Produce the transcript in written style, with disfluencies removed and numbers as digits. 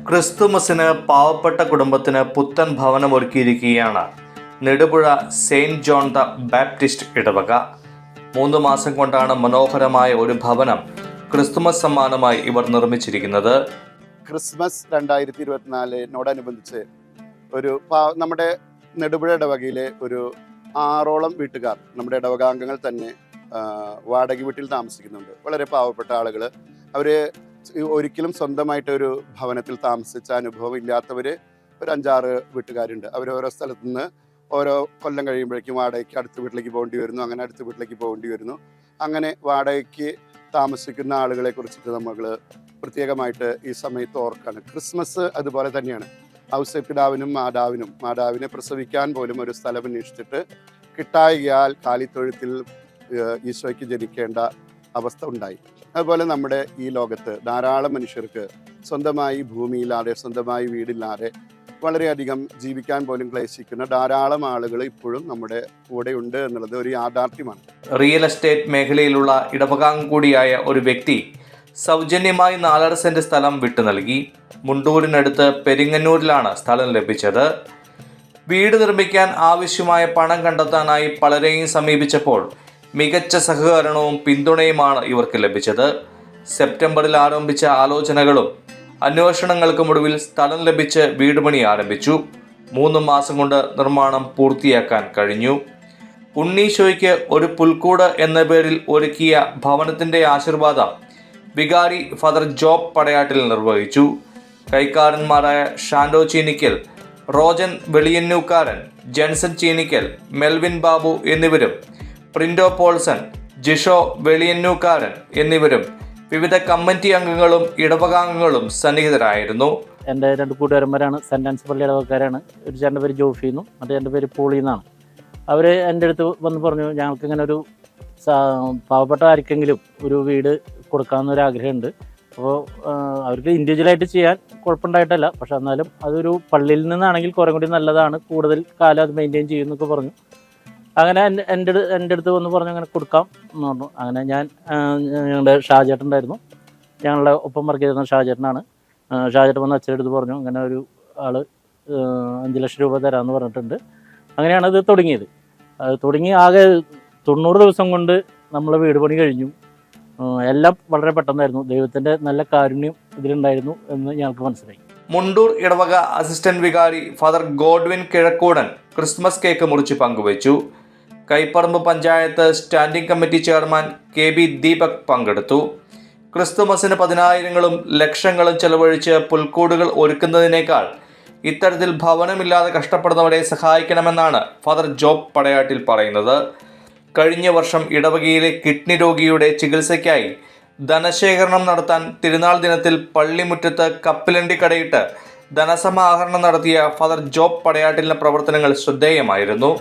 ക്രിസ്തുമസിന് പാവപ്പെട്ട കുടുംബത്തിന് പുത്തൻ ഭവനം ഒരുക്കിയിരിക്കുകയാണ് Nedupuzha saint John the Baptist ഇടവക. 3 മാസം കൊണ്ടാണ് മനോഹരമായ ഒരു ഭവനം ക്രിസ്തുമസ് സമ്മാനമായി ഇവർ നിർമ്മിച്ചിരിക്കുന്നത്. ക്രിസ്മസ് 2024നോടനുബന്ധിച്ച് നമ്മുടെ നെടുപുഴ ഇടവകയിലെ ഒരു 6ഓളം വീട്ടുകാർ, നമ്മുടെ ഇടവകാംഗങ്ങൾ തന്നെ വാടക വീട്ടിൽ താമസിക്കുന്നുണ്ട്. വളരെ പാവപ്പെട്ട ആളുകൾ. അവർ ഒരിക്കലും സ്വന്തമായിട്ട് ഒരു ഭവനത്തിൽ താമസിച്ച അനുഭവം ഇല്ലാത്തവർ ഒരു 5-6 വീട്ടുകാരുണ്ട്. അവർ ഓരോ സ്ഥലത്തു നിന്ന് ഓരോ കൊല്ലം കഴിയുമ്പോഴേക്കും വാടകയ്ക്ക് അടുത്ത വീട്ടിലേക്ക് പോകേണ്ടി വരുന്നു, അങ്ങനെ അടുത്ത വീട്ടിലേക്ക് പോകേണ്ടി വരുന്നു. അങ്ങനെ വാടകയ്ക്ക് താമസിക്കുന്ന ആളുകളെ കുറിച്ചിട്ട് നമ്മൾ പ്രത്യേകമായിട്ട് ഈ സമയത്ത് ഓർക്കാണ്. ക്രിസ്മസ് അതുപോലെ തന്നെയാണ്. ഔസേപ്പിതാവിനും മാതാവിനെ പ്രസവിക്കാൻ പോലും ഒരു സ്ഥലം അന്വേഷിച്ചിട്ട് കിട്ടായികയാൽ കാലിത്തൊഴുത്തിൽ ഈശോയ്ക്ക് ജനിക്കേണ്ട അവസ്ഥ ഉണ്ടായി. അതുപോലെ നമ്മുടെ ഈ ലോകത്ത് ധാരാളം മനുഷ്യർക്ക് സ്വന്തമായി ഭൂമിയില്ലാതെ, സ്വന്തമായി വീടില്ലാതെ വളരെയധികം ജീവിക്കാൻ പോലും ക്ലേശിക്കുന്ന ധാരാളം ആളുകൾ ഇപ്പോഴും നമ്മുടെ കൂടെ ഉണ്ട് എന്നുള്ളത് ഒരു യാഥാർത്ഥ്യമാണ്. റിയൽ എസ്റ്റേറ്റ് മേഖലയിലുള്ള ഇടവകാംഗം കൂടിയായ ഒരു വ്യക്തി സൗജന്യമായി 4.5 സെന്റ് സ്ഥലം വിട്ടു നൽകി. മുണ്ടൂരിനടുത്ത് പെരിങ്ങന്നൂരിലാണ് സ്ഥലം ലഭിച്ചത്. വീട് നിർമ്മിക്കാൻ ആവശ്യമായ പണം കണ്ടെത്താനായി പലരെയും സമീപിച്ചപ്പോൾ മികച്ച സഹകരണവും പിന്തുണയുമാണ് ഇവർക്ക് ലഭിച്ചത്. സെപ്റ്റംബറിൽ ആരംഭിച്ച ആലോചനകളും അന്വേഷണങ്ങൾക്കും ഒടുവിൽ സ്ഥലം ലഭിച്ച് വീട് പണി ആരംഭിച്ചു. 3 മാസം കൊണ്ട് നിർമ്മാണം പൂർത്തിയാക്കാൻ കഴിഞ്ഞു. ഉണ്ണീശോയ്ക്ക് ഒരു പുൽക്കൂട് എന്ന പേരിൽ ഒരുക്കിയ ഭവനത്തിൻ്റെ ആശീർവാദം വികാരി ഫാദർ ജോബ് പടയാട്ടിൽ നിർവഹിച്ചു. കൈക്കാരന്മാരായ ഷാൻഡോ ചീനിക്കൽ, റോജൻ വെളിയന്നൂക്കാരൻ, ജെൻസൺ ചീനിക്കൽ, മെൽവിൻ ബാബു എന്നിവരും പ്രിൻഡോ പോൾസൺ, ജിഷോ വെളിയന്നൂക്കാരൻ എന്നിവരും വിവിധ കമ്മിറ്റി അംഗങ്ങളും ഇടവകാംഗങ്ങളും സന്നിഹിതരായിരുന്നു. എൻ്റെ 2 കൂട്ടുകാരന്മാരാണ്. സെൻറ് ആൻസ് പള്ളി ഇടവക്കാരാണ്. ഒരു ചേട്ടൻ്റെ പേര് ജോഫി എന്നും മറ്റേ പേര് പോളി എന്നാണ്. അവർ എൻ്റെ അടുത്ത് വന്ന് പറഞ്ഞു, ഞങ്ങൾക്കിങ്ങനെ ഒരു പാവപ്പെട്ട ആർക്കെങ്കിലും ഒരു വീട് കൊടുക്കാമെന്നൊരു ആഗ്രഹമുണ്ട്. അപ്പോൾ അവർക്ക് ഇൻഡിവിജ്വലായിട്ട് ചെയ്യാൻ കുഴപ്പമുണ്ടായിട്ടല്ല, പക്ഷെ എന്നാലും അതൊരു പള്ളിയിൽ നിന്നാണെങ്കിൽ കുറേ കൂടി നല്ലതാണ്, കൂടുതൽ കാലം അത് മെയിൻറ്റെയിൻ ചെയ്യുമെന്നൊക്കെ പറഞ്ഞു. അങ്ങനെ എൻ്റെ അടുത്ത് വന്ന് പറഞ്ഞു അങ്ങനെ കൊടുക്കാം എന്ന് പറഞ്ഞു. അങ്ങനെ ഞങ്ങളുടെ ഷാജേട്ടൻ ഉണ്ടായിരുന്നു, ഞങ്ങളുടെ ഒപ്പം വർക്ക് ചെയ്തിരുന്ന ഷാജേട്ടനാണ്. ഷാജേട്ടൻ വന്ന് അച്ഛൻ്റെ അടുത്ത് പറഞ്ഞു അങ്ങനെ ഒരു ആൾ 5 ലക്ഷം രൂപ തരാമെന്ന് പറഞ്ഞിട്ടുണ്ട്. അങ്ങനെയാണ് ഇത് തുടങ്ങിയത്. അത് തുടങ്ങി ആകെ 90 ദിവസം കൊണ്ട് നമ്മളെ വീട് പണി കഴിഞ്ഞു. എല്ലാം വളരെ പെട്ടെന്നായിരുന്നു. ദൈവത്തിൻ്റെ നല്ല കാരുണ്യം ഇതിലുണ്ടായിരുന്നു എന്ന് ഞങ്ങൾക്ക് മനസ്സിലായി. മുണ്ടൂർ ഇടവക അസിസ്റ്റന്റ് വികാരി father Godwin Kizhakkudan Christmas cake മുറിച്ച് പങ്കുവച്ചു. Kaipparambu panchayat standing committee chairman KB Deepak പങ്കെടുത്തു. ക്രിസ്തുമസിന് 10,000ങ്ങളും ലക്ഷങ്ങളും ചെലവഴിച്ച് പുൽക്കൂടുകൾ ഒരുക്കുന്നതിനേക്കാൾ ഇത്തരത്തിൽ ഭവനമില്ലാതെ കഷ്ടപ്പെടുന്നവരെ സഹായിക്കണമെന്നാണ് ഫാദർ ജോബ് പടയാട്ടിൽ പറയുന്നത്. കഴിഞ്ഞ വർഷം ഇടവകയിലെ കിഡ്നി രോഗിയുടെ ചികിത്സയ്ക്കായി ധനശേഖരണം നടത്താൻ തിരുനാൾ ദിനത്തിൽ പള്ളിമുറ്റത്ത് കപ്പിലണ്ടി കടയിട്ട് ധനസമാഹരണം നടത്തിയ ഫാദർ ജോബ് പടയാട്ടിലിന്റെ പ്രവർത്തനങ്ങൾ ശ്രദ്ധേയമായിരുന്നു.